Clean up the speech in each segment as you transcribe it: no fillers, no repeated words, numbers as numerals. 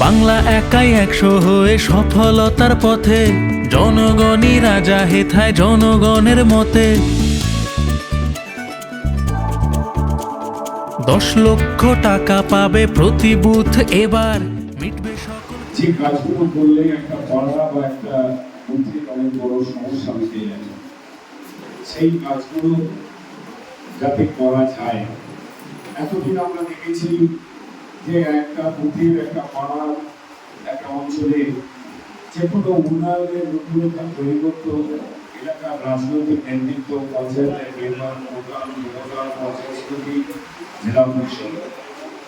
বাংলা একাই 100 হয়ে সফলতার পথে, জনগণই রাজা হেথায় জনগণের মতে। 10 লক্ষ টাকা পাবে প্রতি বুথ, এবার মিটবে সকল। যে কাজগুলো করলে একটা পাড়া বা একটা বুথের অনেক বড় সমস্যা মিটে যায়, সেই কাজগুলো যাতে করা যায়। এতদিন আমরা দেখেছি যে একটা বুথের, একটা পাড়ার, একটা অঞ্চলে যে কোনো উন্নয়নের রূপরেখা তৈরি করতে এলাকার রাজনৈতিক নেতৃত্ব, পঞ্চায়েতের মেম্বার, প্রধান, উপপ্রধান, পঞ্চায়েত সমিতি, জেলা পরিষদ।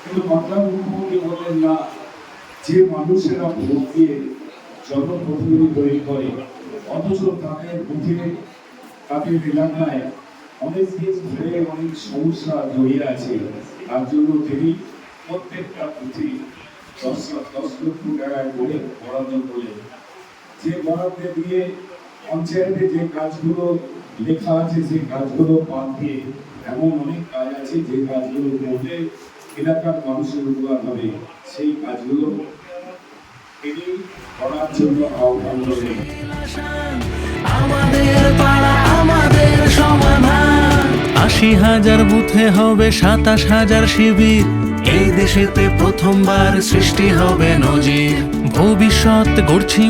কিন্তু বাংলার মুখ্যমন্ত্রী বলেন না, যে মানুষেরা ভোট দিয়ে জনপ্রতিনিধি তৈরি করে, অথচ তাদের বুথে, তাদের এলাকায় অনেক দিন ধরে অনেক সমস্যা জড়িয়ে আছে, তার জন্য তিনি প্রত্যেকটা বুথে 10 লক্ষ টাকায় করে বরাদ্দ করে, যে বরাদ্দ দিয়ে পঞ্চায়েতে যে কাজগুলো লেখা আছে সেই কাজগুলো বাদ দিয়ে এমন অনেক কাজ আছে যে কাজগুলো করলে এলাকার মানুষের উপকার হবে, সেই কাজগুলো তিনি করার জন্য আহ্বান করেন। আমাদের পাড়া আমাদের সমাধান। 80,000 বুথে হবে 27,000 শিবির, এই দেশেতে প্রথমবার সৃষ্টি হবে নজির। ভবিষ্যৎ গড়ছি